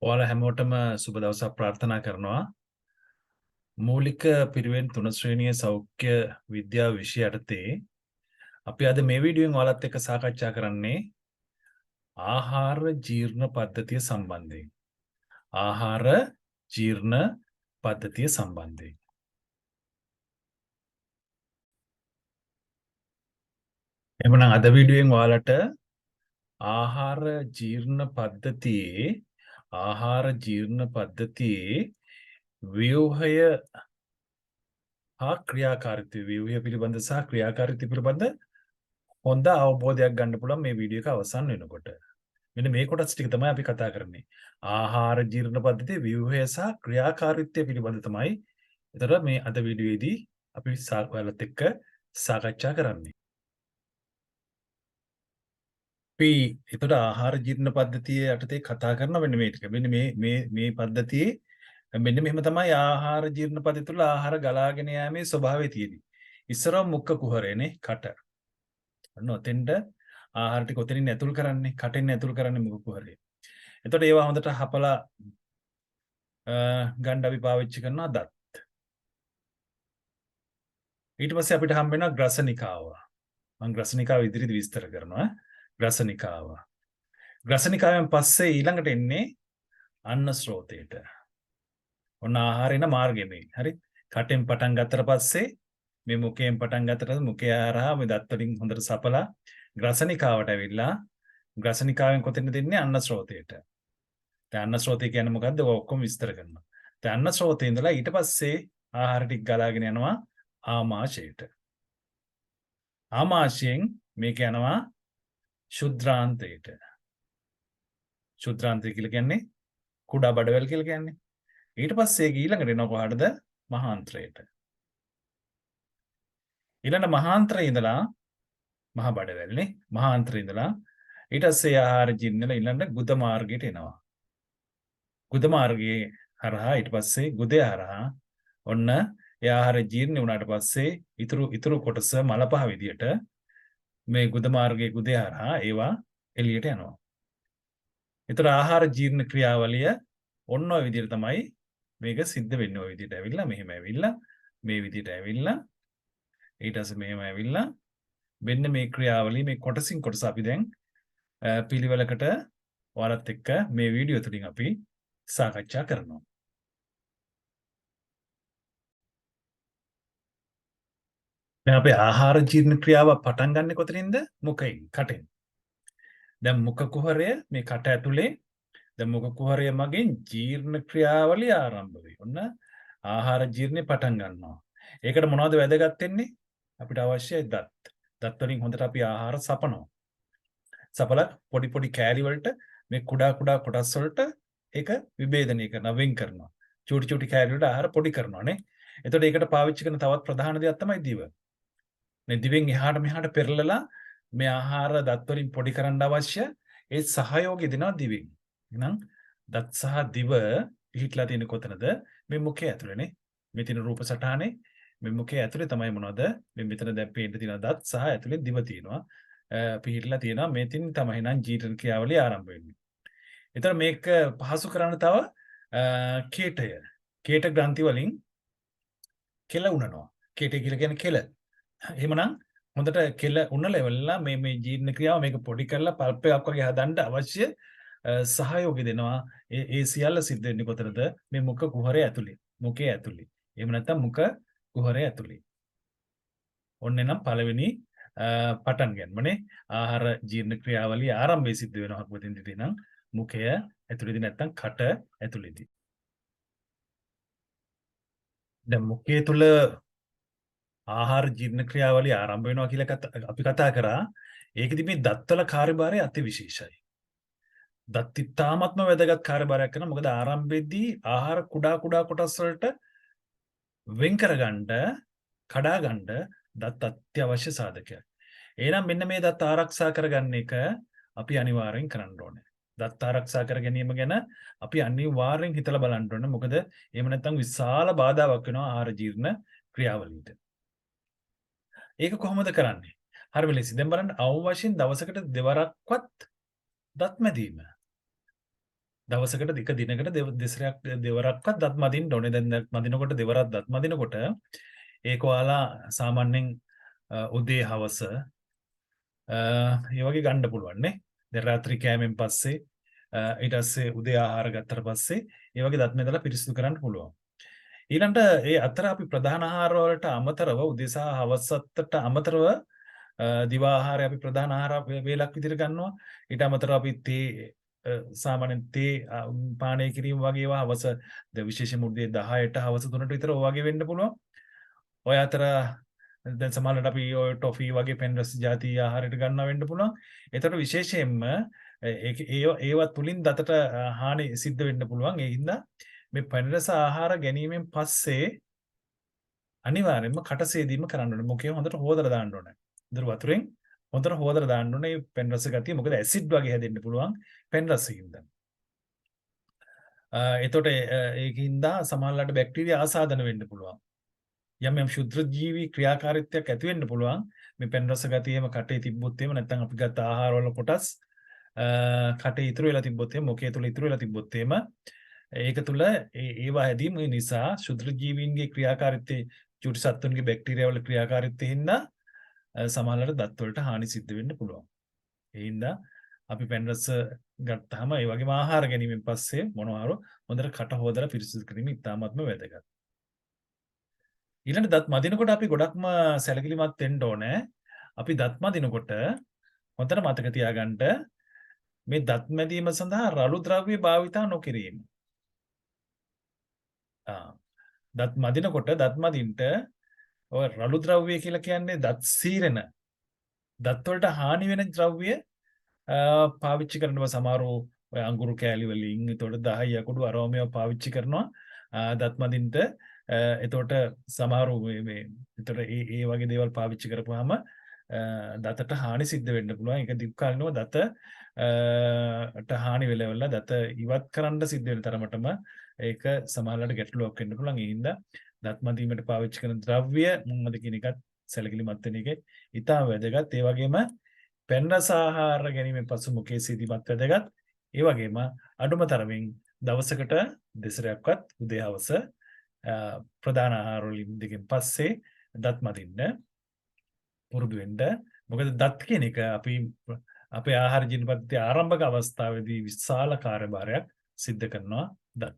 ඔයාලා හැමෝටම සුබ දවසක් ප්‍රාර්ථනා කරනවා. මූලික පිරිවෙන් 3 ශ්‍රේණියේ සෞඛ්‍ය විද්‍යාව විෂය යටතේ අපි අද මේ වීඩියෝෙන් ඔයාලත් එක්ක සාකච්ඡා කරන්නේ ආහාර ජීර්ණ පද්ධතිය සම්බන්ධයෙන්. ආහාර ජීර්ණ පද්ධතිය සම්බන්ධයෙන්. එhmenan අද වීඩියෝෙන් ඔයාලට ආහාර ජීර්ණ පද්ධතියේ ව්‍යුහය ව්‍යුහය පිළිබඳ සහ ක්‍රියාකාරීත්වය පිළිබඳ හොඳ අවබෝධයක් ගන්න පුළුවන් මේ වීඩියෝ එක අවසන් වෙනකොට. මෙන්න මේ කොටස් ටික තමයි අපි කතා කරන්නේ. ආහාර ජීර්ණ පද්ධතියේ ව්‍යුහය සහ ක්‍රියාකාරීත්වය පිළිබඳ තමයි ඒතර මේ අද වීඩියෝයේදී අපි ඔයාලත් එක්ක සාකච්ඡා කරන්නේ. අපි ඒතර ආහාර ජීර්ණ පද්ධතිය යටතේ කතා කරන මෙන්න මේ ටික. මෙන්න මේ පද්ධතියේ මෙන්න මෙහෙම තමයි ආහාර ජීර්ණ පද්ධතිය තුළ ආහාර ගලාගෙන යෑමේ ස්වභාවය තියෙන්නේ. ඉස්සරව මුඛ කුහරයනේ කට. ඔන්න ඔතෙන්ට ආහාර ටික ඔතනින් ඇතුල් කරන්නේ, කටෙන් ඇතුල් කරන්නේ මුඛ කුහරය. එතකොට ඒවා හොඳට හපලා ගන්න අපි පාවිච්චි කරනවා දත්. ඊට පස්සේ අපිට හම්බ වෙනවා ග්‍රසනිකාව. මම ග්‍රසනිකාව ඉදිරියට විස්තර කරනවා. ග්‍රසනිකාව. ග්‍රසනිකාවෙන් පස්සේ ඊළඟට එන්නේ අන්න ස්රෝතයට. ඔන්න ආහාරේන මාර්ගෙ මේ. හරි. කටෙන් පටන් ගත්තට පස්සේ මේ මුඛයෙන් පටන් ගත්තට මුඛය හරහා මේ දත් වලින් හොඳට සපලා ග්‍රසනිකාවට ඇවිල්ලා ග්‍රසනිකාවෙන් කොතෙන්ද දෙන්නේ අන්න ස්රෝතයට. දැන් අන්න ස්රෝතය කියන්නේ මොකද්ද? ඔය ඔක්කොම විස්තර කරනවා. දැන් අන්න ස්රෝතේ ඉඳලා ඊට පස්සේ ආහාර ටික ගලාගෙන යනවා ආමාශයට. ආමාශයෙන් මේක යනවා ශුද්ධාන්තයට. ශුද්ධාන්තය කියලා කියන්නේ කුඩා බඩවැල් කියලා කියන්නේ. ඊට පස්සේ ඊළඟට එනවා කොහාටද? මහාන්ත්‍රයට. ඊළඟ මහාන්ත්‍රයේ ඉඳලා මහ බඩවැල්නේ මහාන්ත්‍රයේ ඉඳලා ඊට පස්සේ ආහාර ජීර්ණල ඊළඟ ගුද මාර්ගයට එනවා. ගුද මාර්ගයේ හරහා ඊට පස්සේ ගුදය හරහා ඔන්න ඒ ආහාර ජීර්ණ වුණාට පස්සේ ඉතුරු කොටස මලපහ විදියට මේ ගුද මාර්ගයේ ගුදය හරහා ඒවා එළියට යනවා. ඒතර ආහාර ජීර්ණ ක්‍රියාවලිය ඔන්න ඔය විදියට තමයි මේක සිද්ධ වෙන්නේ. ඔය විදියට ඇවිල්ලා මෙහෙම ඇවිල්ලා මේ විදියට ඇවිල්ලා ඊට පස්සේ මෙහෙම ඇවිල්ලා මෙන්න මේ ක්‍රියාවලිය මේ කොටසින් කොටස අපි දැන් පිළිවෙලකට ඔයාලත් එක්ක මේ වීඩියෝ තුලින් අපි සාකච්ඡා කරනවා. දැන් අපේ ආහාර ජීර්ණ ක්‍රියාව පටන් ගන්නෙ කොතනින්ද? මුඛයෙන්, කටෙන්. දැන් මුඛ කුහරය මේ කට ඇතුලේ දැන් මුඛ කුහරය මගින් ජීර්ණ ක්‍රියාවලිය ආරම්භ වෙයි. ඔන්න ආහාර ජීර්ණේ පටන් ගන්නවා. ඒකට මොනවද වැදගත් වෙන්නේ? අපිට අවශ්‍යයි දත්. දත් වලින් හොඳට අපි ආහාර සපනවා. සපලා පොඩි පොඩි කෑලි වලට මේ කුඩා කොටස් වලට ඒක විභේදනය කරනවා, වෙන් කරනවා. චූටි කෑලි වලට ආහාර පොඩි කරනවා නේ. එතකොට ඒකට පාවිච්චි කරන තවත් ප්‍රධාන දෙයක් තමයි දිව. මේ දිවෙන් එහාට මෙහාට පෙරලලා මේ ආහාර දත් වලින් පොඩි කරන්න අවශ්‍ය ඒ සහයෝගය දෙනවා දිවෙන්. එහෙනම් දත් සහ දිව පිහිටලා තියෙන කොතනද? මේ මුඛය ඇතුළේනේ. මේ තියෙන රූප සටහනේ මේ මුඛය ඇතුලේ තමයි මොනවද? මේ මෙතන දැන් පේන්න තියෙන දත් සහ ඇතුලේ දිව තියෙනවා. පිහිටලා තියෙනවා. මේතින් තමයි නම් ජීර්ණ ක්‍රියාවලිය ආරම්භ වෙන්නේ. ඒතර මේක පහසු කරන්න තව කේටය. කේට ග්‍රන්ථි වලින් කෙල උනනවා. කේටය කියලා කියන්නේ කෙල. එහෙමනම් හොඳට කෙල උනලා ඉවරලා මේ ජීර්ණ ක්‍රියාව මේක පොඩි කරලා පල්ප් එකක් වගේ හදන්න අවශ්‍ය සහයෝගය දෙනවා. ඒ සියල්ල සිද්ධ වෙන්නේ කොතනද? මේ මුඛ කුහරය ඇතුලේ. මුඛය ඇතුලේ. එහෙම නැත්නම් මුඛ කුහරය ඇතුලේ. ඔන්න නම් පළවෙනි පටන් ගන්නමනේ ආහාර ජීර්ණ ක්‍රියාවලිය ආරම්භය සිද්ධ වෙනවා කොතෙන්දදී නම් මුඛය ඇතුලේදී නැත්නම් කට ඇතුලේදී. දැන් මුඛය තුල ආහාර ජීර්ණ ක්‍රියාවලිය ආරම්භ වෙනවා කියලා අපි කතා කරා. ඒකෙදි මේ දත්වල කාර්යභාරය අතිවිශේෂයි. දත් ඉතාමත්ම වැදගත් කාර්යභාරයක් කරනවා. මොකද ආරම්භයේදී ආහාර කුඩා කොටස් වලට වෙන් කරගන්න, කඩා ගන්න දත් අත්‍යවශ්‍ය සාධකයක්. එහෙනම් මෙන්න මේ දත් ආරක්ෂා කරගන්න එක අපි අනිවාර්යෙන් කරන්න ඕනේ. දත් ආරක්ෂා කර ගැනීම ගැන අපි අනිවාර්යෙන් හිතලා බලන්න ඕනේ. මොකද එහෙම නැත්නම් විශාල බාධාවක් වෙනවා ආහාර ජීර්ණ ක්‍රියාවලියට. ඒක කොහොමද කරන්නේ? හරිම ලේසි. දැන් බලන්න අවම වශයෙන් දවසකට දෙවරක්වත් දත් මැදීම. දවසකට එක දිනකට දෙසරයක් දෙවරක්වත් දත් මදින්න ඕනේ. දැන් දත් මදිනකොට දෙවරක් දත් මදිනකොට ඒක ඔයාලා සාමාන්‍යයෙන් උදේ හවස ඒ වගේ ගන්න පුළුවන් නේ. දැන් රාත්‍රී කෑමෙන් පස්සේ ඊට පස්සේ උදේ ආහාර ගත්තට පස්සේ ඒ වගේ දත් මෙදලා පිරිසිදු කරන්න පුළුවන්. ඊළඟට ඒ අතර අපි ප්‍රධාන ආහාර වලට අමතරව උදේ සහ හවසට අමතරව දිවා ආහාරය අපි ප්‍රධාන ආහාර වේලක් විදිහට ගන්නවා. ඊට අමතරව අපි තේ සාමාන්‍යයෙන් තේ පානය කිරීම වගේ ඒවා හවස විශේෂයෙන්ම උදේ 10ට හවස 3ට විතර ඔය වගේ වෙන්න පුළුවන්. ඔය අතර දැන් සමහරවිට අපි ඔය ටොෆි වගේ පෙන්රස් ಜಾති ආහාරයට ගන්නවා වෙන්න පුළුවන්. ඒතර විශේෂයෙන්ම ඒවා තුලින් දතට හානි සිද්ධ වෙන්න පුළුවන්. ඒ හින්දා මේ පෙන්රස ආහාර ගැනීමෙන් පස්සේ අනිවාර්යයෙන්ම කටසේදීම කරන්න ඕනේ. මොකේ හොඳට හොදලා දාන්න ඕනේ. ඉතින් වතුරෙන් හොඳට හොදලා දාන්න ඕනේ පෙන්රස ගතිය. මොකද ඇසිඩ් වගේ හැදෙන්න පුළුවන් පෙන්රසින්ද. එතකොට ඒකින්ද සමහරවිට බැක්ටීරියා ආසාදන වෙන්න පුළුවන්. යම් යම් ශුද්ධ ජීවි ක්‍රියාකාරීත්වයක් ඇති වෙන්න පුළුවන්. මේ පෙන්රස ගතියම කටේ තිබ්බොත් එහෙම නැත්නම් අපි ගත්ත ආහාර වල කොටස් කටේ ඉතුරු වෙලා තිබ්බොත් එහෙම මොකේ තුල ඉතුරු වෙලා තිබ්බොත් එහෙම ඒක තුල ඒවා හැදීම නිසා ශුද්ධ ජීවීන්ගේ ක්‍රියාකාරීත්වයේ චුටි සත්තුන්ගේ බැක්ටීරියා වල ක්‍රියාකාරීත්වයෙන් හින්දා සමහරවිට දත් වලට හානි සිද්ධ වෙන්න පුළුවන්. ඒ හින්දා අපි පෙන්රස ගත්තාම ඒ වගේම ආහාර ගැනීමෙන් පස්සේ මොනවාරෝ හොඳට කට හොදලා පිරිසිදු කිරීම ඉතාමත්ම වැදගත්. ඊළඟ දත් මදිනකොට අපි ගොඩක්ම සැලකිලිමත් වෙන්න ඕනේ. අපි දත් මදිනකොට හොඳට මතක තියාගන්න මේ දත් මැදීම සඳහා රළු ද්‍රව්‍ය භාවිතා නොකිරීම. දත් මදිනකොට දත් මදින්ට ඔය රළු ද්‍රව්‍ය කියලා කියන්නේ දත් සීරන දත් වලට හානි වෙන ද්‍රව්‍ය පාවිච්චි කරනවා. සමහරව ඔය අඟුරු කෑලි වලින් එතකොට 10 යකුඩු අරෝමේව පාවිච්චි කරනවා දත් මදින්ට. එතකොට සමහරව මේ එතකොට ඒ වගේ දේවල් පාවිච්චි කරපුවාම දතට හානි සිද්ධ වෙන්න පුළුවන්. ඒක දීර්ඝකාලීනව දතට හානි වෙලවල දත ඉවත් කරන්න සිද්ධ වෙන තරමටම ඒක සමහරවිට ගැටලුවක් වෙන්න පුළුවන්. ඒ හින්දා දත් මදීමට පාවිච්චි කරන ද්‍රව්‍ය මොනවද කියන එකත් සැලකිලිමත් වෙන එක ඉතාම වැදගත්. ඒ වගේම පෙන් රස ආහාර ගැනීමෙන් පසු මුඛයේ සීදීමත් වැදගත්. ඒ වගේම අඩුම තරමින් දවසකට දෙසරයක්වත් උදේ හවස ප්‍රධාන ආහාර වලින් දෙකෙන් පස්සේ දත් මදින්න පුරුදු වෙන්න. මොකද දත් කියන එක අපි අපේ ආහාර ජීවපද්ධතිය ආරම්භක අවස්ථාවේදී විශාල කාර්යභාරයක් සිද්ධ කරනවා දත්.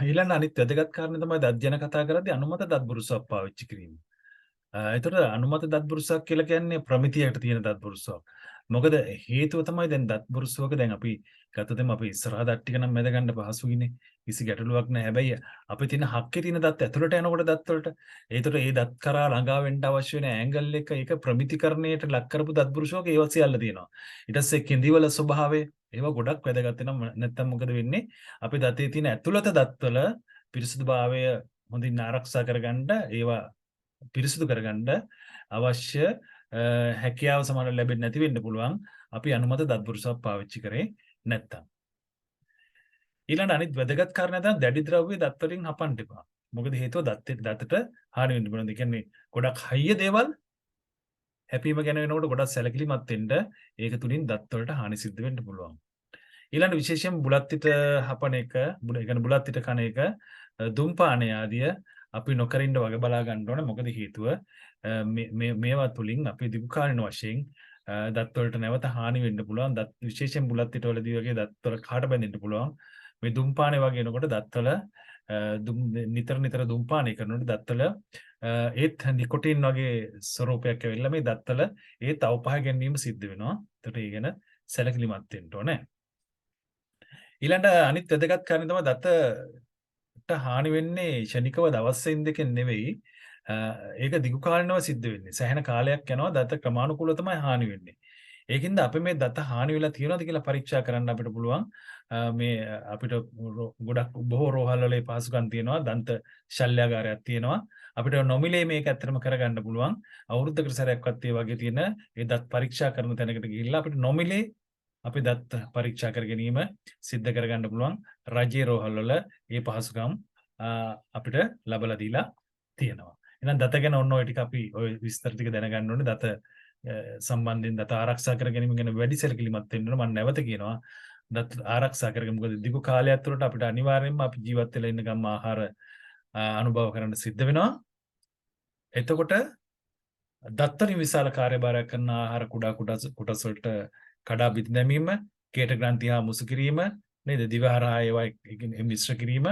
ඊළඟ අනිත් වැදගත් කාරණේ තමයි දත් ගැන කතා කරද්දී අනුමත දත් බුරුසක් පාවිච්චි කිරීම. ඒතර අනුමත දත් බුරුසක් කියලා කියන්නේ ප්‍රමිතියට තියෙන දත් බුරුසක්. මොකද හේතුව තමයි දැන් දත් බුරුසුවක දැන් අපි ගත්තොත් අපි ඉස්සරහා දත් ටික නම් මැද ගන්න පහසුයිනේ. කිසි ගැටලුවක් නැහැ. හැබැයි අපි තියෙන හක්කේ තියෙන දත් ඇතුළට යනකොට දත් වලට ඒතර ඒ දත් කරා ළඟා වෙන්න අවශ්‍ය වෙන ඇන්ගල් එක ඒක ප්‍රමිතිකරණයට ලක් කරපු දත් බුරුසුවක ඒවා සියල්ල තියෙනවා. ඊට පස්සේ කෙඳිවල ස්වභාවය ඒවා ගොඩක් වැදගත් වෙනවා. නැත්තම් මොකද වෙන්නේ? අපි දතේ තියෙන ඇතුළත දත්වල පිරිසිදුභාවය හොඳින් ආරක්ෂා කරගන්න ඒවා පිරිසිදු කරගන්න අවශ්‍ය හැකියාව සමහර ලැබෙන්නේ නැති වෙන්න පුළුවන්. අපි අනුමත දත් බුරුසක් පාවිච්චි කරේ නැත්තම්. ඊළඟ අනිත් වැදගත් කාරණා තමයි දැඩි ද්‍රව්‍ය දත් වලින් හපන්න එපා. මොකද හේතුව දතට හානි වෙන්න පුළුවන්. ඒ කියන්නේ ගොඩක් හයිය දේවල් හැපීම ගැන වෙනකොට ගොඩක් සැලකිලිමත් වෙන්න. ඒක තුලින් දත් වලට හානි සිද්ධ වෙන්න පුළුවන්. ඊළඟ විශේෂයෙන් බුලත් පිට හපන එක, ඒ කියන්නේ බුලත් පිට කන එක, දුම්පානය ආදිය අපි නොකරින්න වගේ බලා ගන්න ඕනේ. මොකද හේතුව මේවා තුලින් අපි දීර්ඝකාලීන වශයෙන් දත් වලට නැවත හානි වෙන්න පුළුවන්. දත් විශේෂයෙන් බුලත් පිට වලදී වගේ දත් වල කාට බැඳෙන්න පුළුවන්. මේ දුම්පානය වගේ එනකොට දත්වල නිතර දුම්පානය කරනකොට දත්වල ඒත් නිකොටින් වගේ ස්වරූපයක් ඇවිල්ලා මේ දත්වල ඒත් අවපහ ගැනීම සිද්ධ වෙනවා. ඒකට ඒ ගැන සැලකිලිමත් වෙන්න ඕනේ. ඊළඟ අනිත් වැදගත් කාරණේ තමයි දතට හානි වෙන්නේ ක්ෂණිකව දවස්ෙන් දෙකෙන් නෙවෙයි. ඒක දිගුකාලීනව සිද්ධ වෙන්නේ. සෑහෙන කාලයක් යනවා දත ක්‍රමානුකූලව තමයි හානි වෙන්නේ. ඒකින්ද අපි මේ දත හානි වෙලා තියෙනවද කියලා පරීක්ෂා කරන්න අපිට පුළුවන්. මේ අපිට ගොඩක් බොහෝ රෝහල් වල පහසුකම් තියෙනවා. දන්ත ශල්‍යාගාරයක් තියෙනවා. අපිට නොමිලේ මේක ඇත්තටම කරගන්න පුළුවන්. අවුරුද්දකට සැරයක්වත් ඒ වගේ තියෙන ඒ දත් පරීක්ෂා කරන තැනකට ගිහිල්ලා අපිට නොමිලේ අපි දත් පරීක්ෂා කර ගැනීම සිද්ධ කරගන්න පුළුවන්. රජයේ රෝහල් වල මේ පහසුකම් අපිට ලබලා දීලා තියෙනවා. එහෙනම් දත ගැන ඔන්න ඔය ටික අපි ඔය විස්තර ටික දැනගන්න ඕනේ. දත සම්බන්ධයෙන් දත ආරක්ෂා කර ගැනීම ගැන වැඩි සැලකිලිමත් වෙන්න ඕන. මම නැවත කියනවා දත් ආරක්ෂා කරගන්න. මොකද දිගු කාලයක් තුළට අපිට අනිවාර්යයෙන්ම අපි ජීවත් වෙලා ඉන්න ගම් ආහාර අනුභව කරන්න සිද්ධ වෙනවා. එතකොට දත්තරින් විශාල කාර්යභාරයක් කරන ආහාර කුඩා කොටස් වලට කඩා බිඳ දැමීම, කේට ග්‍රන්ථි හා මුසු කිරීම, නේද? දිවහරහා ඒවා මිශ්‍ර කිරීම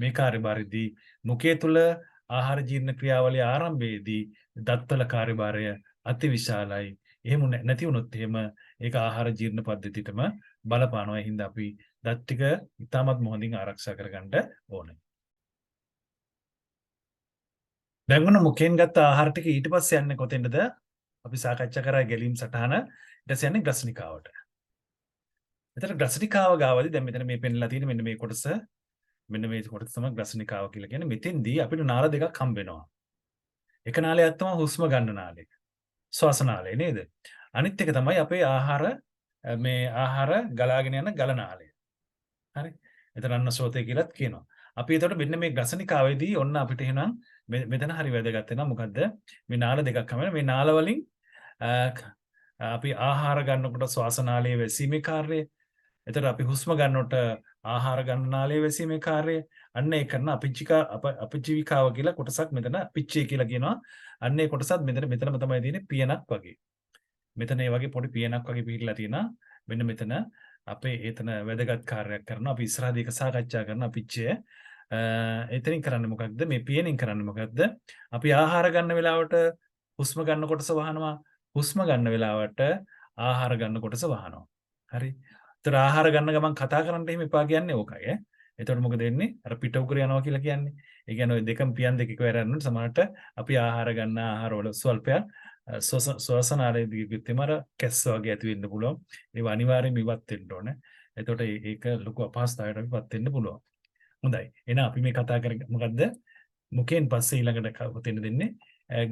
මේ කාර්යභාරයේදී මුඛය තුල ආහාර ජීර්ණ ක්‍රියාවලිය ආරම්භයේදී දත්වල කාර්යභාරය අතිවිශාලයි. එහෙම නැති වුණොත් එහෙම ඒක ආහාර ජීර්ණ පද්ධතියටම බලපානවා. ඒ හින්දා අපි දත් ටික ඉතාමත් මොහොතින් ආරක්ෂා කරගන්න ඕනේ. දැන් මොන මුඛයෙන් ගත්ත ආහාර ටික ඊට පස්සේ යන්නේ කොතෙන්ද? අපි සාකච්ඡා කරා ගැලීම් සටහන. ඊට පස්සේ යන්නේ ග්‍රසනිකාවට. එතන ග්‍රසනිකාව ගාවදී දැන් මෙතන මේ පෙන්ලා තියෙන මෙන්න මේ කොටස, මෙන්න මේ කොටස තමයි ග්‍රසනිකාව කියලා කියන්නේ. මෙතෙන්දී අපිට නාල දෙකක් හම්බ වෙනවා. එක නාලයක් තමයි හුස්ම ගන්න නාලය. ශ්වාසනාලය නේද? අනිත් එක තමයි අපේ ආහාර ගලාගෙන යන ගලනාලය. හරි. එතන අන්නසෝතය කියලාත් කියනවා. අපි එතකොට මෙන්න මේ ග්‍රසනිකාවේදී ඔන්න අපිට එහෙනම් මෙතන හරි වැදගත් වෙනවා. මොකද්ද? මේ නාල දෙකක් හැම මේ නාල වලින් අපි ආහාර ගන්නකොට ශ්වාසනාලයේ වැසීමේ කාර්යය, එතකොට අපි හුස්ම ගන්නකොට ආහාර ගන්න නාලයේ වැසීමේ කාර්යය, අන්න ඒ කරන අපජීවිකාව කියලා කොටසක් මෙතන පිච්චේ කියලා කියනවා. අන්න ඒ කොටසත් මෙතනම තමයි තියෙන්නේ පියනක් වගේ. මෙතන ඒ වගේ පොඩි පියනක් වගේ පිටලා තියෙනවා. මෙන්න මෙතන අපේ එතන වැදගත් කාර්යයක් කරනවා. අපි ඉස්සරහදී එක සාකච්ඡා කරනවා පිච්චය. එතනින් කරන්නේ මොකක්ද? මේ පියනින් කරන්නේ මොකක්ද? අපි ආහාර ගන්න වෙලාවට හුස්ම ගන්න කොටස වහනවා. හුස්ම ගන්න වෙලාවට ආහාර ගන්න කොටස වහනවා. හරි. ඒතර ආහාර ගන්න ගමන් කතා කරන්න එහෙම එපා කියන්නේ ඕකයි ඈ. එතකොට මොකද වෙන්නේ? අර පිට උගුර යනවා කියලා කියන්නේ. ඒ කියන්නේ ওই දෙකම පියන් දෙක එකවර යනකොට සමහරට අපි ආහාර ගන්න ආහාරවල ස්වල්පයක් ශ්වසනාලයේදී කිව්වෙම අර කැස්ස වගේ ඇති වෙන්න පුළුවන්. ඒව අනිවාර්යයෙන්ම ඉවත් වෙන්න ඕනේ. එතකොට ඒක ලොකු අපහසුතාවයකට අපිපත් වෙන්න පුළුවන්. හොඳයි. එහෙනම් අපි මේ කතා කරන්නේ මොකද්ද? මුඛයෙන් පස්සේ ඊළඟට කොතෙන්ද දෙන්නේ?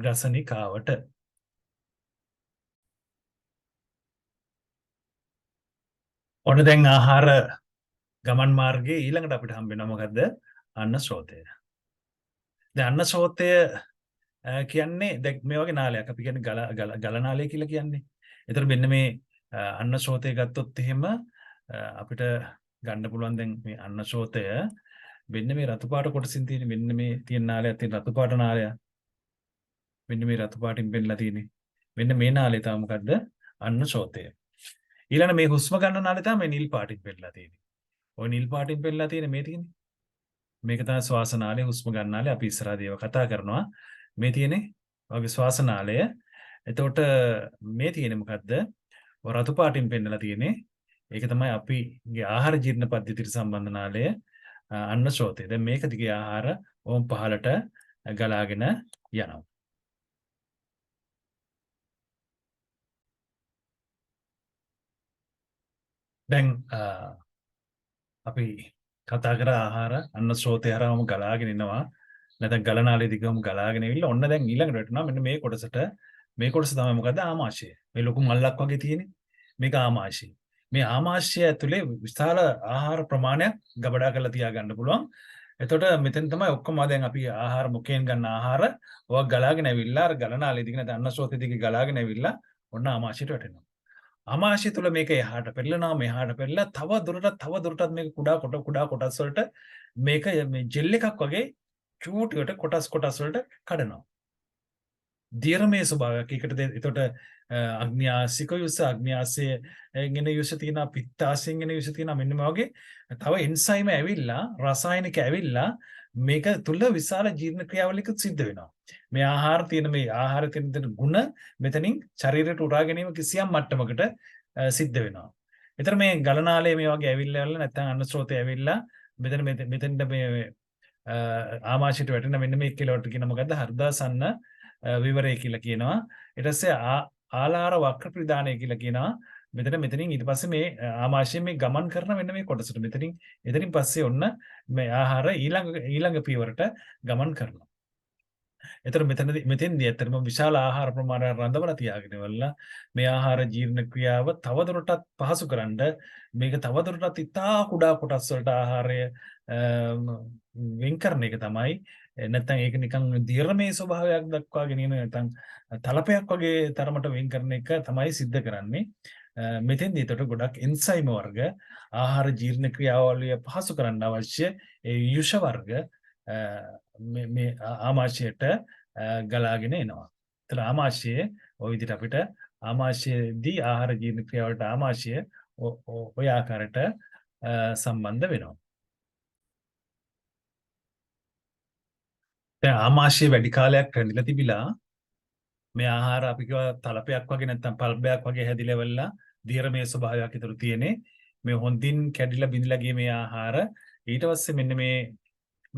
ග්‍රසනිකාවට. ඔන්න දැන් ආහාර ගමන් මාර්ගයේ ඊළඟට අපිට හම්බ වෙනවා මොකද්ද? අන්න ශ්‍රෝතය. දැන් අන්න ශ්‍රෝතය කියන්නේ දැන් මේ වගේ නාලයක් අපි කියන්නේ ගල නාලය කියලා කියන්නේ. ඒතර මෙන්න මේ අන්න ශ්‍රෝතය ගත්තොත් එහෙම අපිට ගන්න පුළුවන් දැන් මේ අන්න ශ්‍රෝතය මෙන්න මේ රතු පාට කොටසින් තියෙන මෙන්න මේ තියෙන නාලයක් තියෙන රතු පාට නාලය. මෙන්න මේ රතු පාටින් පෙන්නලා තියෙන්නේ. මෙන්න මේ නාලය තමයි මොකද්ද? අන්න ශ්‍රෝතය. ඊළඟ මේ හුස්ම ගන්න නාලය තමයි මේ නිල් පාටින් පෙන්නලා තියෙන්නේ. ওই නිල් පාටින් පෙන්නලා තියෙන මේ තියෙන්නේ. මේක තමයි ශ්වාසනාලය හුස්ම ගන්නාලය අපි ඉස්සරහදී ඒවා කතා කරනවා. මේ තියෙන්නේ වගේ ශ්වාසනාලය. එතකොට මේ තියෙන්නේ මොකද්ද? රතු පාටින් පෙන්නලා තියෙන්නේ. ඒක තමයි අපිගේ ආහාර ජීර්ණ පද්ධතියට සම්බන්ධ නාලය අන්න ශ්‍රෝතය. දැන් මේක දිගේ ආහාර ඕම් පහලට ගලාගෙන යනවා. දැන් අපි කතා කර ආහාර අන්න ශ්‍රෝතය හරහාම ගලාගෙන එනවා. නැත්නම් ගලනාලේ දිගම ගලාගෙන ඇවිල්ලා ඔන්න දැන් ඊළඟට වැටෙනවා මෙන්න මේ කොටසට. මේ කොටස තමයි මොකද්ද? ආමාශය. මේ ලොකු මල්ලක් වගේ තියෙන්නේ. මේක ආමාශය. මේ ආමාශය ඇතුලේ විශාල ආහාර ප්‍රමාණයක් ගබඩා කරලා තියාගන්න පුළුවන්. එතකොට මෙතෙන් තමයි ඔක්කොම දැන් අපි ආහාර මුඛයෙන් ගන්න ආහාර ඔයක් ගලාගෙන ඇවිල්ලා අර ගලනාලේ දිග නැත්නම් අන්න ශ්‍රෝතේ දිග ගලාගෙන ඇවිල්ලා ඔන්න ආමාශයට වැටෙනවා. ආමාශය තුල මේක එහාට පෙරලනවා මෙහාට පෙරලලා තව දුරටත් මේක කුඩා කොටස් වලට මේක මේ ජෙල් එකක් වගේ චූටියට කොටස් වලට කඩනවා. දියරමේ ස්වභාවයක්. ඒකට එතකොට අග්න්‍යාසික යුස අග්න්‍යාසයේ ගෙන යුස තියෙනවා පිත්තාසයෙන් ගෙන යුස තියෙනවා මෙන්න මේ වගේ තව එන්සයිම ඇවිල්ලා රසායනික ඇවිල්ලා මේක තුල විශාල ජීර්ණ ක්‍රියාවලියක සිද්ධ වෙනවා. මේ ආහාර තියෙන ගුණ මෙතනින් ශරීරයට උරා ගැනීම කිසියම් මට්ටමකට සිද්ධ වෙනවා. ඒතර මේ ගලනාලයේ මේ වගේ ඇවිල්ලා නැත්නම් අන්න ශ්‍රෝතය ඇවිල්ලා මෙතෙන්ට මේ ආමාශයට වැටෙන මෙන්න මේ කෙලවට කියන මොකද්ද? හෘදාසන්න විවරය කියලා කියනවා. ඊට පස්සේ ආලාර වක්‍ර ප්‍රදානය කියලා කියනවා. මෙතනින් ඊට පස්සේ මේ ආමාශයෙන් මේ ගමන් කරන මෙන්න මේ කොටසට එතනින් පස්සේ ඔන්න මේ ආහාර ඊළඟ පියවරට ගමන් කරනවා. එතකොට මෙතෙන්දී ඇත්තටම විශාල ආහාර ප්‍රමාණයක් රඳවලා තියාගෙන ඉවරලා මේ ආහාර ජීර්ණ ක්‍රියාව තවදුරටත් පහසුකරන්න මේක තවදුරටත් ඉතා කුඩා කොටස් වලට ආහාරය වෙන් කරන එක තමයි නැත්නම් ඒක නිකන් දිර්මයේ ස්වභාවයක් දක්වාගෙන එන නැත්නම් තලපයක් වගේ තරමට වෙන් කරන එක තමයි සිද්ධ කරන්නේ. මෙතෙන්දී එතකොට ගොඩක් එන්සයිම වර්ග ආහාර ජීර්ණ ක්‍රියාවලිය පහසු කරන්න අවශ්‍ය ඒ යුෂ වර්ග මේ ආමාශයට ගලාගෙන එනවා. ඒතර ආමාශයේ ওই විදිහට අපිට ආමාශයේදී ආහාර ජීර්ණ ක්‍රියාවලට ආමාශය ඔය ආකාරයට සම්බන්ධ වෙනවා. දැන් ආමාශය වැඩි කාලයක් රැඳිලා තිබිලා මේ ආහාර අපි කියව තලපයක් වගේ නැත්නම් පල්බයක් වගේ හැදිලා වෙලා දියරමේ ස්වභාවයක් ඉතුරු තියෙන්නේ. මේ හොඳින් කැඩිලා බිඳලා ගිය මේ ආහාර ඊට පස්සේ මෙන්න මේ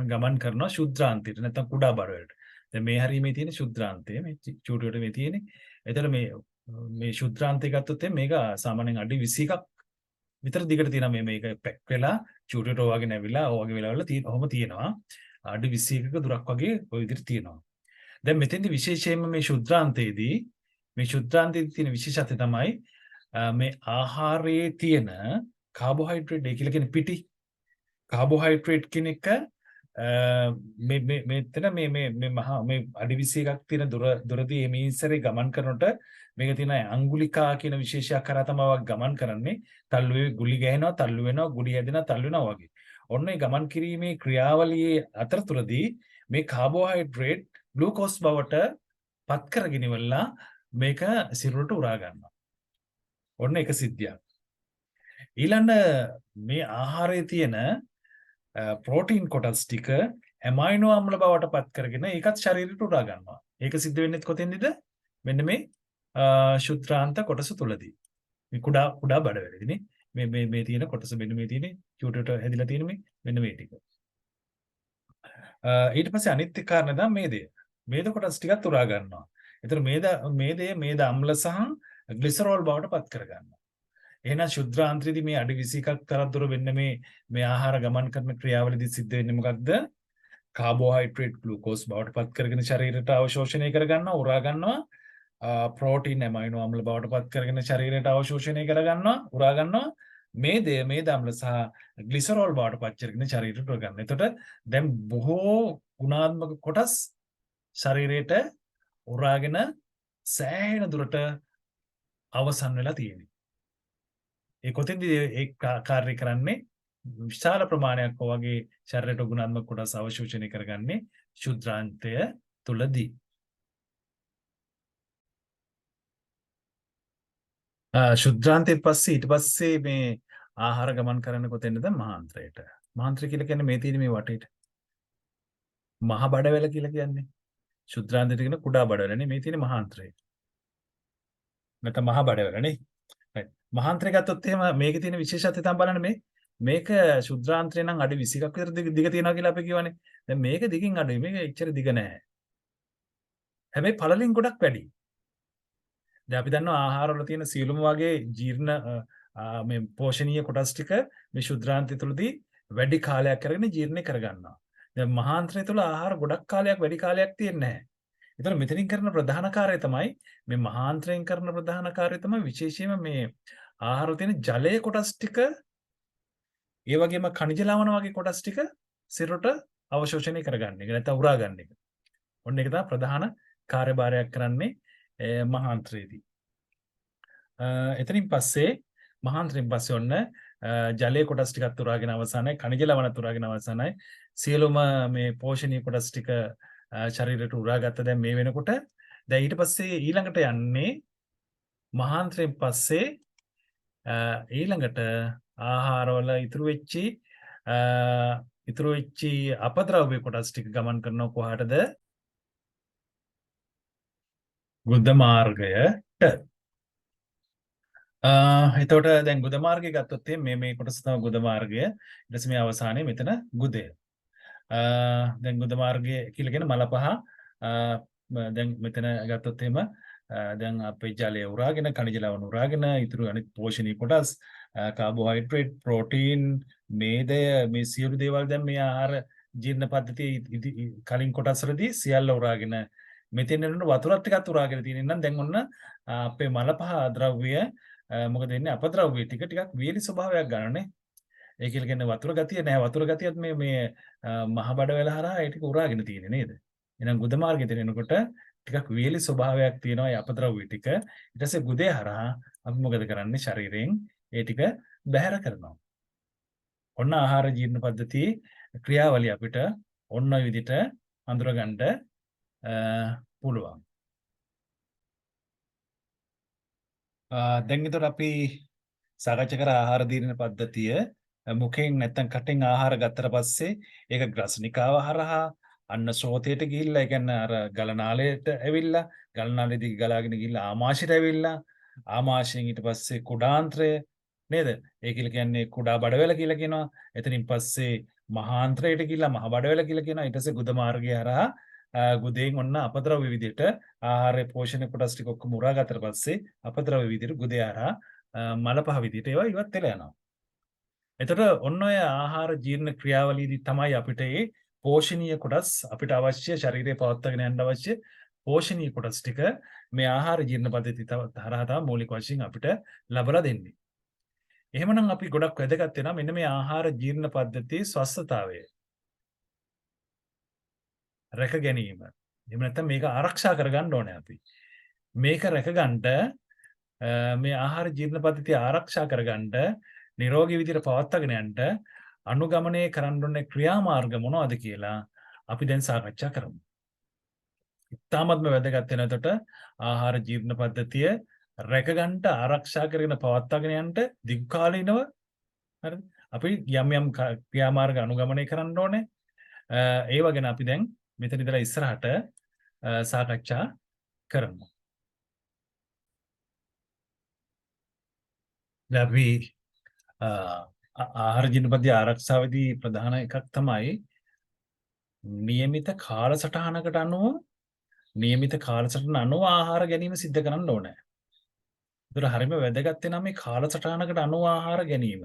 ගමන් කරනවා ශුද්ධාන්තයට නැත්නම් කුඩා බඩ වලට. දැන් මේ හරියමේ තියෙන ශුද්ධාන්තය මේ චූටියට මේ තියෙන්නේ. එතකොට මේ ශුද්ධාන්තය ගත්තොත් මේක සාමාන්‍යයෙන් අඩි 21ක් විතර දිගට තියෙනවා මේක පැක් වෙලා චූටියට වගේ නැවිලා වගේ වෙලාවල ඔහොම තියෙනවා. අඩි 21ක දුරක් වගේ ওই විදිහට තියෙනවා. දැන් මෙතෙන්දී විශේෂයෙන්ම මේ ශුද්ධාන්තයේදී තියෙන විශේෂත්වය තමයි මේ ආහාරයේ තියෙන කාබෝහයිඩ්‍රේට් ඒ කියලා කියන පිටි කාබෝහයිඩ්‍රේට් කියන එක මෙතන මේ අඩි 21ක් තියෙන දුරදී මේ ඉස්සරේ ගමන් කරනකොට මේක තියෙන අංගුලිකා කියන විශේෂයක් කරා තමයි ගමන් කරන්නේ. තල්ලුවේ ගුලි ගහනවා, තල්ලු වෙනවා, ගුලි හැදෙනවා, තල්ලු වෙනවා වගේ. ඔන්න ඒ ගමන් කිරීමේ ක්‍රියාවලියේ අතරතුරදී මේ කාබෝහයිඩ්‍රේට් ග්ලූකෝස් බවට පත් කරගෙන ඉවරලා මේක සිරුරට උරා ගන්නවා. ඔන්න එක සිද්ධියක්. ඊළඟ මේ ආහාරයේ තියෙන ප්‍රෝටීන් කොටස් ටික ඇමයිනෝ අම්ල බවට පත් කරගෙන ඒකත් ශරීරයට උරා ගන්නවා. ඒක සිද්ධ වෙන්නේ කොතෙන්ද? මෙන්න මේ ශුද්ධාන්ත කොටස තුලදී. මේ කුඩා බඩවැලේදී මේ තියෙන කොටස මෙන්න මේ තියෙන්නේ චූටට හැදිලා තියෙන මෙන්න මේ ටික. ඊට පස්සේ අනිත් කාරණා තමයි මේදය. මේද කොටස් ටිකත් උරා ගන්නවා. ඒතර මේද අම්ල සහ ග්ලිසරෝල් බවට පත් කර ගන්නවා. එහෙනම් ශුද්ධාන්තයේදී මේ අඩි 21ක් තරම් දුර වෙන්න මේ ආහාර ගමන් කරන ක්‍රියාවලියදී සිද්ධ වෙන්නේ මොකක්ද? කාබෝහයිඩ්‍රේට් ග්ලූකෝස් බවට පත් කරගෙන ශරීරයට අවශෝෂණය කර ගන්නවා, උරා ගන්නවා. ප්‍රෝටීන් ඇමයිනෝ අම්ල බවට පත් කරගෙන ශරීරයට අවශෝෂණය කර ගන්නවා, උරා ගන්නවා. මේද අම්ල සහ ග්ලිසරෝල් බවට පත් කරගෙන ශරීරයට උරා ගන්නවා. එතකොට දැන් බොහෝ ගුණාත්මක කොටස් ශරීරයට උරාගෙන සෑහෙන දුරට අවසන් වෙලා තියෙනවා. ඒ කොතෙන්ද ඒ කාර්ය කරන්නේ? විශාල ප්‍රමාණයක් වගේ ශරීරයට ගුණාත්මක කොටස් අවශෝෂණය කරගන්නේ ශුද්ධාන්තය තුලදී. ශුද්ධාන්තයෙන් පස්සේ ඊට පස්සේ මේ ආහාර ගමන් කරන්නේ කොතෙන්ද? මහාන්ත්‍රයට. මහාන්ත්‍රය කියලා කියන්නේ මේ තියෙන මේ වටේට. මහ බඩවැල කියලා කියන්නේ. ශුද්ධාන්තයට කියන කුඩා බඩවැල නේ මේ තියෙන මහාන්ත්‍රය. නැත්නම් මහ බඩවැල නේ. මහාන්ත්‍රය ගත්තොත් එහෙම මේකේ තියෙන විශේෂත්වය තමයි බලන්න මේක ශුද්ධාන්ත්‍රය නම් අඩි 21ක් විතර දිග තියෙනවා කියලා අපි කියවනේ. දැන් මේක දිගින් අඩුයි. මේක එච්චර දිග නෑ. හැබැයි පළලින් ගොඩක් වැඩි. දැන් අපි දන්නවා ආහාරවල තියෙන සියලුම වගේ ජීර්ණ මේ පෝෂණීය කොටස් ටික මේ ශුද්ධාන්තය තුළදී වැඩි කාලයක් කරගෙන ජීර්ණය කරගන්නවා. දැන් මහාන්ත්‍රය තුළ ආහාර ගොඩක් කාලයක් වැඩි කාලයක් තියෙන්නේ නැහැ. ඒතර මෙතනින් කරන ප්‍රධාන කාර්යය තමයි මේ මහාන්ත්‍රයෙන් කරන ප්‍රධාන කාර්යය තමයි විශේෂයෙන්ම මේ ආහාරවල තියෙන ජලයේ කොටස් ටික ඒ වගේම ඛනිජ ලවණ වගේ කොටස් ටික සිරුරට අවශෝෂණය කරගන්න එක නැත්නම් උරා ගන්න එක. ඔන්න ඒක තමයි ප්‍රධාන කාර්යභාරයක් කරන්නේ මහාන්ත්‍රයේදී. එතනින් පස්සේ මහාන්ත්‍රයෙන් පස්සේ ඔන්න ජලයේ කොටස් ටිකත් උරාගෙන අවසానයි, ඛනිජ ලවණත් උරාගෙන අවසానයි. සියලුම මේ පෝෂණීය කොටස් ටික ශරීරයට උරාගත්ත දැන් මේ වෙනකොට දැන් ඊට පස්සේ ඊළඟට යන්නේ මහාන්ත්‍රයෙන් පස්සේ ඊළඟට ආහාරවල ඉතුරු වෙච්චි අපද්‍රව්‍ය කොටස් ටික ගමන් කරනවා කොහාටද? ගුද මාර්ගයට. එතකොට දැන් ගුද මාර්ගය ගත්තොත් මේ කොටස තමයි ගුද මාර්ගය. ඊට පස්සේ මේ අවසානයේ මෙතන ගුදය. දැන් ගුද මාර්ගය කියලා කියන මල පහ දැන් මෙතන ගත්තොත් එහෙම දැන් අපේ ජලය උරාගෙන ඛනිජ ලවණ උරාගෙන ඉතුරු අනිත් පෝෂණීය කොටස් කාබෝහයිඩ්‍රේට් ප්‍රෝටීන් මේදය මේ සියලු දේවල් දැන් මේ ආහාර ජීර්ණ පද්ධතියේ කලින් කොටස් වලදී සියල්ල උරාගෙන මෙතෙන් එනකොට වතුරත් ටිකක් උරාගෙන තියෙන නම් දැන් ඔන්න අපේ මල පහ ද්‍රව්‍ය මොකද වෙන්නේ අපද්‍රව්‍ය ටිකක් වියලි ස්වභාවයක් ගන්නනේ. ඒ කියලා කියන්නේ වතුර ගතිය නෑ. වතුර ගතියත් මේ මහ බඩවැල හරහා ඒ ටික උරාගෙන තියෙන්නේ නේද? එහෙනම් ගුද මාර්ගයේ තියෙනකොට ටිකක් වේලි ස්වභාවයක් තියෙනවා ඒ අපද්‍රව්‍ය ටික. ඊට පස්සේ ගුදේ හරහා අපි මොකද කරන්නේ? ශරීරයෙන් ඒ ටික බැහැර කරනවා. ඔන්න ආහාර ජීර්ණ පද්ධතියේ ක්‍රියාවලිය අපිට ඔන්න ඔය විදිහට අඳුරගන්න පුළුවන්. දැන් විතර අපි සාකච්ඡා කර ආහාර ජීර්ණ පද්ධතිය මුඛයෙන් නැත්තම් කටෙන් ආහාර ගත්තට පස්සේ ඒක ග්‍රසනිකාව හරහා අන්න ශෝතයට ගිහිල්ලා ඒ කියන්නේ අර ගලනාලයට ඇවිල්ලා ගලනාලයේදී ගලාගෙන ගිහිල්ලා ආමාශයට ඇවිල්ලා ආමාශයෙන් ඊට පස්සේ කුඩාන්ත්‍රය නේද? ඒ කියලා කියන්නේ කුඩා බඩවැල කියලා කියනවා. එතනින් පස්සේ මහාන්ත්‍රයට ගිහිල්ලා මහ බඩවැල කියලා කියනවා. ඊට පස්සේ ගුද මාර්ගය හරහා ගුදෙන් ඔන්න අපද්‍රව්‍ය විදිහට ආහාරය පෝෂණ කොටස් ටික ඔක්කොම උරාගත්තට පස්සේ අපද්‍රව්‍ය විදිහට ගුදේ හරහා මල පහ විදිහට ඒවා ඉවත් වෙලා යනවා. එතකොට ඔන්න ඔය ආහාර ජීර්ණ ක්‍රියාවලියේදී තමයි අපිට මේ පෝෂණීය කොටස් අපිට අවශ්‍ය ශරීරය පවත්වාගෙන යන්න අවශ්‍ය පෝෂණීය කොටස් ටික මේ ආහාර ජීර්ණ පද්ධතිය හරහා තමයි මූලික වශයෙන් අපිට ලබලා දෙන්නේ. එහෙමනම් අපි ගොඩක් වැදගත් වෙනවා මෙන්න මේ ආහාර ජීර්ණ පද්ධතියේ ස්වස්ථතාවය රැක ගැනීම. එහෙම නැත්නම් මේක ආරක්ෂා කරගන්න ඕනේ අපි. මේක රැකගන්න මේ ආහාර ජීර්ණ පද්ධතිය ආරක්ෂා කරගන්න නිරෝගී විදිහට පවත්වාගෙන යන්න අනුගමනය කරන්න ඕනේ ක්‍රියාමාර්ග මොනවද කියලා අපි දැන් සාකච්ඡා කරමු. ඉතාමත්ම වැදගත් වෙන එතකොට ආහාර ජීර්ණ පද්ධතිය රැකගන්න ආරක්ෂා කරගෙන පවත්වාගෙන යන්න දිගු කාලීනව හරිද? අපි යම් යම් ක්‍රියාමාර්ග අනුගමනය කරන්න ඕනේ. ඒව ගැන අපි දැන් මෙතන ඉඳලා ඉස්සරහට සාකච්ඡා කරමු. දැන් අපි ආහාර ජීර්ණ පද්ධතිය ආරක්ෂාවේදී ප්‍රධාන එකක් තමයි નિયમિત කාලසටහනකට අනුව નિયમિત කාලසටහන අනුව ආහාර ගැනීම සිද්ධ කරන්න ඕනේ. ඒතර හරියම වැදගත් වෙනා මේ කාලසටහනකට අනුව ආහාර ගැනීම.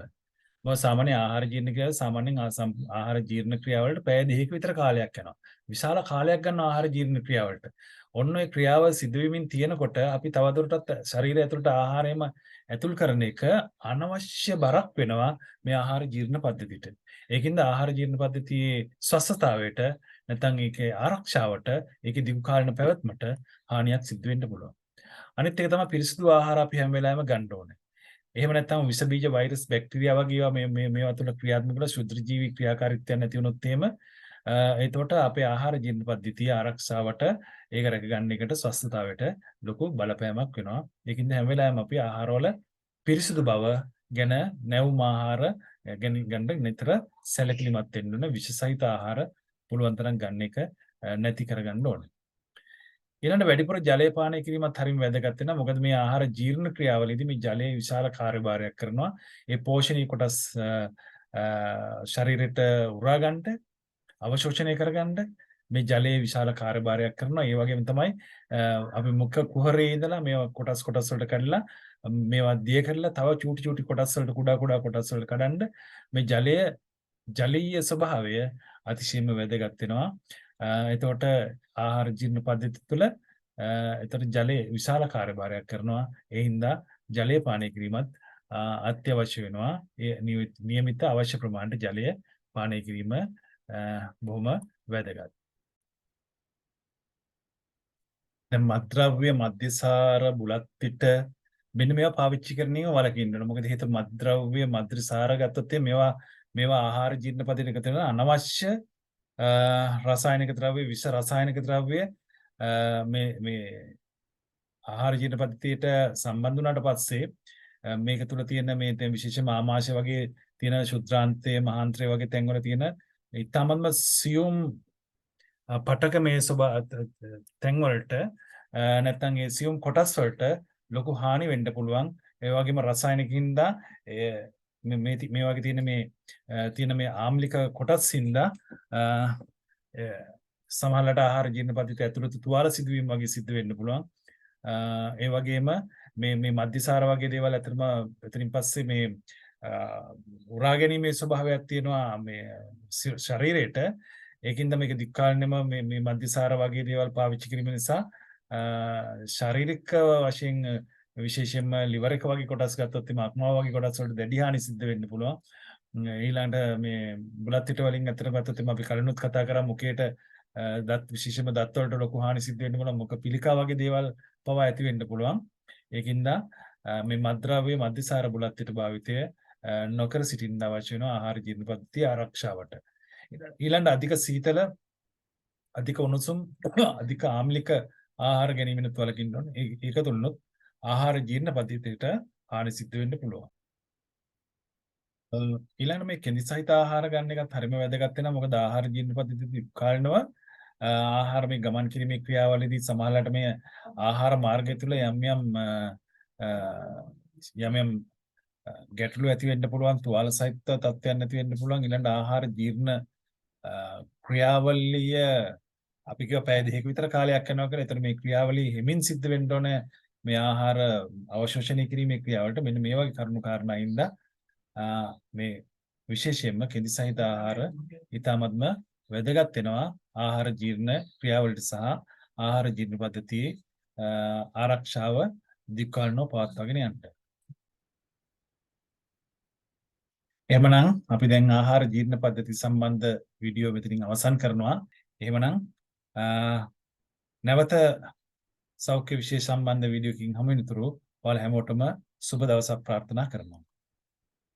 මොකද සාමාන්‍ය ආහාර ජීර්ණ ක්‍රියාව සාමාන්‍යයෙන් ආහාර ජීර්ණ ක්‍රියාවලට පැය දෙකක විතර කාලයක් යනවා. විශාල කාලයක් ගන්නවා ආහාර ජීර්ණ ක්‍රියාවලට. ඔන්න ඔය ක්‍රියාව සිදුවෙමින් තියෙනකොට අපි තවදුරටත් ශරීරය ඇතුළට ආහාරයම ඇතුල් කරන එක අනවශ්‍ය බරක් වෙනවා මේ ආහාර ජීර්ණ පද්ධතියට. ඒකින්ද ආහාර ජීර්ණ පද්ධතියේ ස්වස්ථතාවයට නැත්නම් ඒකේ ආරක්ෂාවට ඒකේ දිගු කාලින පැවැත්මට හානියක් සිදු වෙන්න පුළුවන්. අනිත් එක තමයි පිරිසිදු ආහාර අපි හැම වෙලාවෙම ගන්න ඕනේ. එහෙම නැත්නම් විස බීජ වෛරස් බැක්ටීරියා වගේ ඒවා මේවා තුළ ක්‍රියාත්මක වෙලා ශුද්ධ ජීවි ක්‍රියාකාරීත්වයක් නැති වුණොත් එහෙම එතකොට අපේ ආහාර ජීර්ණ පද්ධතිය ආරක්ෂාවට ඒක රැකගන්න එකට ස්වස්ථතාවයට ලොකු බලපෑමක් වෙනවා. ඒකින්ද හැම වෙලාවෙම අපි ආහාරවල පිරිසිදු බව ගැන නැවුම් ආහාර ගන්න නිතර සැලකිලිමත් වෙන්න ඕන. විෂසහිත ආහාර පුළුවන් තරම් ගන්න එක නැති කරගන්න ඕනේ. ඊළඟට වැඩිපුර ජලය පානය කිරීමත් හරිම වැදගත් වෙනවා. මොකද මේ ආහාර ජීර්ණ ක්‍රියාවලියේදී මේ ජලය විශාල කාර්යභාරයක් කරනවා. ඒ පෝෂණීය කොටස් ශරීරයට උරා ගන්නට අවශෝෂණය කරගන්න මේ ජලයේ විශාල කාර්යභාරයක් කරනවා. ඒ වගේම තමයි අපි මුඛ කුහරයේ ඉඳලා මේවා කොටස් වලට කඩලා මේවා දිය කරලා තව චූටි කොටස් වලට කුඩා කොටස් වලට කඩන්න මේ ජලීය ස්වභාවය අතිශයින්ම වැදගත් වෙනවා. එතකොට ආහාර ජීර්ණ පද්ධතිය තුළ එතකොට ජලයේ විශාල කාර්යභාරයක් කරනවා. ඒ හින්දා ජලය පානය කිරීමත් අත්‍යවශ්‍ය වෙනවා. ඒ නියමිත අවශ්‍ය ප්‍රමාණයට ජලය පානය කිරීම බොහොම වැදගත්. දැන් මත්ද්‍රව්‍ය මද්යසාර බුලත් පිට මෙන්න මේවා පාවිච්චි කරන ඒවා වලකින්න ඕන. මොකද හේතුව මත්ද්‍රව්‍ය මද්යසාර ගත්තොත් මේවා ආහාර ජීර්ණ පද්ධතියට එකතු වෙන අනවශ්‍ය රසායනික ද්‍රව්‍ය විෂ රසායනික ද්‍රව්‍ය මේ ආහාර ජීර්ණ පද්ධතියට සම්බන්ධ වුණාට පස්සේ මේක තුල තියෙන මේ විශේෂම ආමාශය වගේ තියෙන ශුද්ධාන්තය මහාන්ත්‍රය වගේ තැන්වල තියෙන ඉතාමත්ම සියුම් පටක මේ තැන්වලට නැත්නම් ඒ සියුම් කොටස් වලට ලොකු හානි වෙන්න පුළුවන්. ඒ වගේම රසායනිකින්දා මේ වගේ තියෙන මේ ආම්ලික කොටස් හින්දා සමහරවිට ආහාර ජීර්ණ පද්ධතිය ඇතුළත තුවාල සිදුවීම් වගේ සිද්ධ වෙන්න පුළුවන්. ඒ වගේම මේ මද්යසාර වගේ දේවල් අතරම එතනින් පස්සේ මේ උරා ගැනීමේ ස්වභාවයක් තියෙනවා මේ ශරීරයට. ඒකින්ද මේක දික්කාලනෙම මේ මද්යසාර වගේ දේවල් පාවිච්චි කිරීම නිසා ශාරීරික වශයෙන් විශේෂයෙන්ම liver එක වගේ කොටස් ගත්තොත් එම අක්මාව වගේ කොටස් වලට දැඩි හානි සිද්ධ වෙන්න පුළුවන්. ඊළඟට මේ බුලත් පිට වලින් අතර ගත්තොත් අපි කලිනුත් කතා කරා මුඛයට දත් විශේෂයෙන්ම දත් වලට ලොකු හානි සිද්ධ වෙන්න පුළුවන් මුඛ පිළිකා වගේ දේවල් පවා ඇති වෙන්න පුළුවන්. ඒකින්ද මේ මත්ද්‍රව්‍ය මද්යසාර බුලත් පිට භාවිතය නොකර සිටින්න අවශ්‍ය වෙනවා ආහාර ජීර්ණ පද්ධතිය ආරක්ෂාවට. ඊළඟ අධික සීතල අධික උණුසුම් අධික ආම්ලික ආහාර ගැනීමෙනුත් වළකින්න ඕනේ. ඒක තුලනොත් ආහාර ජීර්ණ පද්ධතියට හානි සිද්ධ වෙන්න පුළුවන්. ඊළඟ මේ කෙඳි සහිත ආහාර ගන්න එකත් හරිම වැදගත් වෙනවා. මොකද ආහාර ජීර්ණ පද්ධතිය කාලනව ආහාර මේ ගමන් කිරීමේ ක්‍රියාවලියදී සමහරවිට මේ ආහාර මාර්ගය තුල යම් ගැටලු ඇති වෙන්න පුළුවන්, තුවාල සහිත තත්ත්වයන් ඇති වෙන්න පුළුවන්. ඊළඟ ආහාර ජීර්ණ ක්‍රියාවලිය අපි කියව පැය දෙකක විතර කාලයක් යනවා කියලා. එතන මේ ක්‍රියාවලිය හිමින් සිද්ධ වෙන්න ඕනේ. මේ ආහාර අවශෝෂණය කිරීමේ ක්‍රියාවලට මෙන්න මේ වගේ කරුණු කාරණා ඉඳලා මේ විශේෂයෙන්ම කෙඳි සහිත ආහාර ඊටමත්ම වැදගත් වෙනවා ආහාර ජීර්ණ ක්‍රියාවලට සහ ආහාර ජීර්ණ පද්ධතියේ ආරක්ෂාව දික්කල්නෝ පවත්වාගෙන යන්න. එහෙමනම් අපි දැන් ආහාර ජීර්ණ පද්ධති සම්බන්ධ වීඩියෝ මෙතනින් අවසන් කරනවා. එහෙමනම් නැවත සෞඛ්‍ය විශේෂ සම්බන්ධ වීඩියෝකින් හමු වෙනතුරු ඔයාලා හැමෝටම සුබ දවසක් ප්‍රාර්ථනා කරනවා.